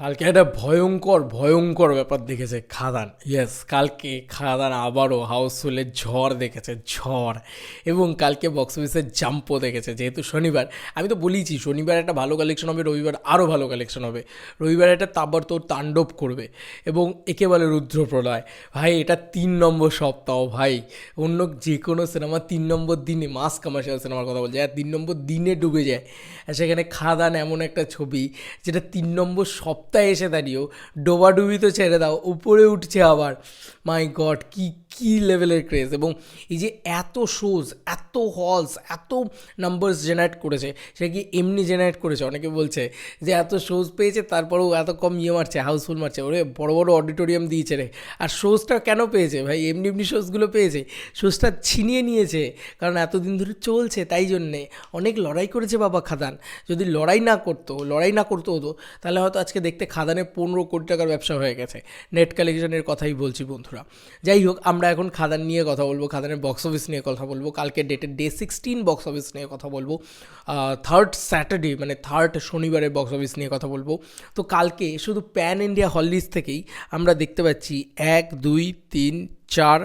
কালকে একটা ভয়ঙ্কর ভয়ঙ্কর ব্যাপার দেখেছে খাদান। ইয়েস, কালকে খাদান আবারও হাউসফুলের ঝড় দেখেছে, ঝড়। এবং কালকে বক্স অফিসের জাম্পও দেখেছে। যেহেতু শনিবার, আমি তো বলেইছি শনিবার একটা ভালো কালেকশন হবে, রবিবার আরও ভালো কালেকশন হবে। রবিবার একটা তাবড়তোড় তাণ্ডব করবে এবং একে বলে রুদ্রপ্রলয়। ভাই এটা 3 নম্বর সপ্তাহ ভাই। অন্য যে কোনো সিনেমা 3 নম্বর দিনে, মাস কমার্শিয়াল সিনেমার কথা বলছে, আর 3 নম্বর দিনে ডুবে যায়। আর সেখানে খাদান এমন একটা ছবি যেটা 3 নম্বর সপ্তাহে এসে দাঁড়িয়েও ডোবাডুবি তো ছেড়ে দাও, উপরে উঠছে আবার। মাই গড, কি কী লেভেলের ক্রেজ! এবং এই যে এত শোজ, এত হলস, এত নাম্বারস জেনারেট করেছে, সে কি এমনি জেনারেট করেছে? অনেকে বলছে যে এত শোজ পেয়েছে তারপরেও এত কম মারছে, হাউসফুল মারছে। ওরে বড় বড় অডিটোরিয়াম দিয়েছে রে। আর শোজটা কেন পেয়েছে ভাই? এমনি এমনি শোজগুলো পেয়েছে, শোজটা ছিনিয়ে নিয়েছে, কারণ এতদিন ধরে চলছে তাই জন্যে। অনেক লড়াই করেছে বাবা খাদান। যদি লড়াই না করতো হতো, তাহলে হয়তো আজকে দেখতে খাদানে 15 কোটি টাকার ব্যবসা হয়ে গেছে। নেট কালেকশনের কথাই বলছি বন্ধুরা। যাই হোক, আমরা এখন খাদান নিয়ে কথা বলবো, খাদানের বক্স অফিস নিয়ে কথা বলবো, কালকে ডেটের ডে 16 বক্স অফিস নিয়ে কথা বলবো, থার্ড স্যাটারডে মানে থার্ড শনিবারের বক্স অফিস নিয়ে কথা বলবো। তো কালকে শুধু প্যান ইন্ডিয়া হল লিস্ট থেকেই আমরা দেখতে পাচ্ছি 1 2 3 4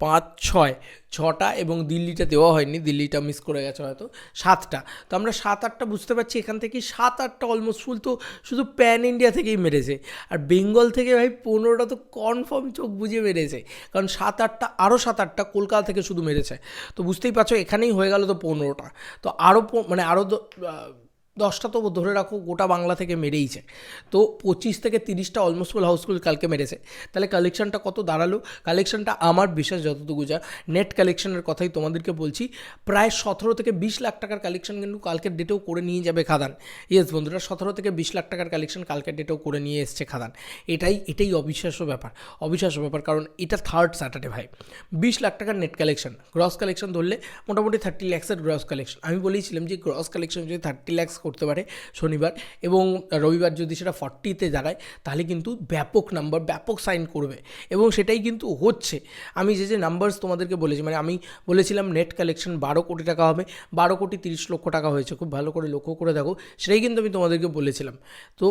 5 6 ছটা, এবং দিল্লিটা দেওয়া হয়নি, দিল্লিটা মিস করে গেছে হয়তো, 7টা। তো আমরা 7-8টা বুঝতে পারছি এখান থেকেই, 7-8টা অলমোস্ট ফুল তো শুধু প্যান ইন্ডিয়া থেকেই মেরেছে। আর বেঙ্গল থেকে ভাই 15টা তো কনফার্ম চোখ বুঝে মেরেছে, কারণ 7-8টা, আরও 7-8টা কলকাতা থেকে শুধু মেরেছে। তো বুঝতেই পারছো এখানেই হয়ে গেল তো 15টা। তো আরও মানে আরও 10টা তো ধরে রাখো গোটা বাংলা থেকে মেরেইছে। তো 25 থেকে 30টা অলমোস্ট ফুল হাউসফুল কালকে মেরেছে। তাহলে কালেকশনটা কত দাঁড়ালো? কালেকশনটা আমার বিশ্বাস যতটুকু যা, নেট কালেকশনের কথাই তোমাদেরকে বলছি, প্রায় 17 থেকে 20 লাখ টাকার কালেকশন কিন্তু কালকের ডেটেও করে নিয়ে যাবে খাদান। ইয়েস বন্ধুরা, 17 থেকে 20 লাখ টাকার কালেকশন কালকের ডেটেও করে নিয়ে এসছে খাদান। এটাই অবিশ্বাস্য ব্যাপার, কারণ এটা থার্ড স্যাটারডে ভাই। 20 লাখ টাকার নেট কালেকশন, গ্রস কালেকশন ধরলে মোটামুটি 30 ল্যাক্সের গ্রস কালেকশন। আমি বলেইছিলাম যে গ্রস কালেকশন যদি 30 ল্যাক্স করতে পারে শনিবার, এবং রবিবার যদি সেটা 40-তে দাঁড়ায়, তাহলে কিন্তু ব্যাপক নাম্বার, ব্যাপক সাইন করবে, এবং সেটাই কিন্তু হচ্ছে। আমি যে নাম্বারস তোমাদেরকে বলেছি, মানে আমি বলেছিলাম নেট কালেকশন 12 কোটি টাকা হবে, 12 কোটি 30 লক্ষ টাকা হয়েছে, খুব ভালো করে লক্ষ্য করে দেখো, সেটাই কিন্তু আমি তোমাদেরকে বলেছিলাম। তো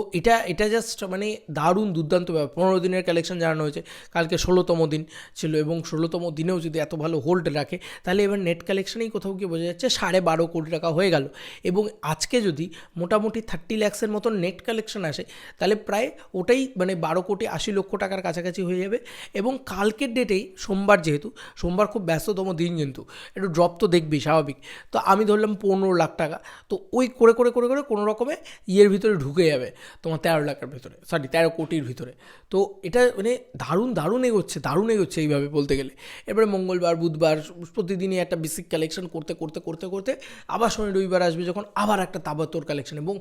এটা জাস্ট মানে দারুণ দুর্দান্ত ব্যাপার। 15 দিনের কালেকশন জানানো হয়েছে, কালকে 16তম দিন ছিল, এবং 16তম দিনেও যদি এত ভালো হোল্ড রাখে, তাহলে এবার নেট কালেকশনেই কোথাও গিয়ে বোঝা যাচ্ছে 12.5 কোটি টাকা হয়ে গেল। এবং আজকে যদি মোটামুটি 30 ল্যাক্সের মতন নেট কালেকশন আসে, তাহলে প্রায় ওটাই মানে 12 কোটি 80 লক্ষ টাকার কাছাকাছি হয়ে যাবে। এবং কালকের ডেটেই সোমবার, যেহেতু সোমবার খুব ব্যস্ততম দিন, কিন্তু একটু ড্রপ তো দেখবি স্বাভাবিক। তো আমি ধরলাম 15 লাখ টাকা, তো ওই করে করে করে করে কোনো রকমে ইয়ের ভিতরে ঢুকে যাবে তোমার 13 লাখের ভিতরে, 13 কোটির ভিতরে। তো এটা মানে দারুণ এগোচ্ছে এইভাবে বলতে গেলে। এবারে মঙ্গলবার, বুধবার প্রতিদিনই একটা বেসিক কালেকশন করতে করতে করতে করতে আবার শনি রবিবার আসবে, যখন আবার একটা তাবাত্তর কালেকশন। এবং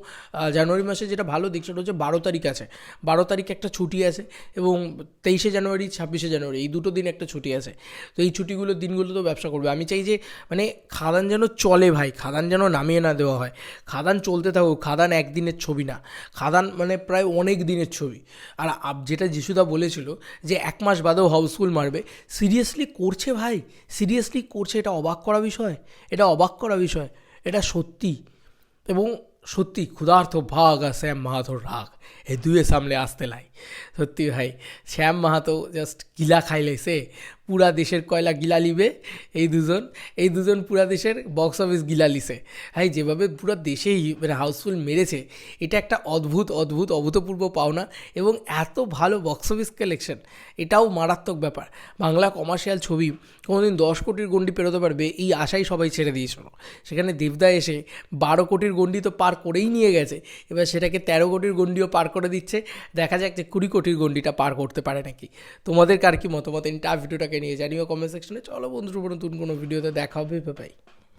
জানুয়ারি মাসে যেটা ভালো দিক সেটা হচ্ছে 12 তারিখ আছে, 12 তারিখ একটা ছুটি আছে, এবং 23শে জানুয়ারি 26শে জানুয়ারি এই দুটো দিন একটা ছুটি আছে। তো এই ছুটিগুলোর দিনগুলো তো ব্যবসা করবে। আমি চাই যে মানে খাদান যেন চলে ভাই, খাদান যেন নামিয়ে না দেওয়া হয়, খাদান চলতে থাকুক। খাদান একদিনের ছবি না, খাদান মানে প্রায় অনেক দিনের ছবি। আর যেটা যিশুদা বলেছিল যে 1 মাস বাদেও হাউসফুল মারবে, সিরিয়াসলি করছে ভাই, সিরিয়াসলি করছে। এটা অবাক করা বিষয়, এটা সত্যি। এবং সত্যি ক্ষুধার্ত ভাগ আর শ্যাম মাহাতোর রাগ, এই দুয়ের সামনে আসতে লাই। সত্যি ভাই, শ্যাম মাহাতো জাস্ট গিলা খাইলেছে, পুরা দেশের কয়লা গিলা লিবে এই দুজন পুরা দেশের বক্স অফিস গিলা লিছে ভাই। যেভাবে পুরো দেশেই মানে হাউসফুল মেরেছে, এটা একটা অভূতপূর্ব পাওনা। এবং এত ভালো বক্স অফিস কালেকশন, এটাও মারাত্মক ব্যাপার। বাংলা কমার্শিয়াল ছবি কোনোদিন 10 কোটির গণ্ডি পেরোতে পারবে এই আশাই সবাই ছেড়ে দিয়েছিল। সেখানে দেবদা এসে 12 কোটির গণ্ডি তো পার করেই নিয়ে গেছে, এবার সেটাকে 13 কোটির গণ্ডিও পার করে দিচ্ছে। দেখা যাক যে 20 কোটির গণ্ডিটা পার করতে পারে নাকি। তোমাদের কার কি মতামত ভিডিওটাকে নিয়ে জানিও কমেন্ট সেকশনে। চলো বন্ধুরা, নতুন কোনো ভিডিওতে দেখা হবে, বাই।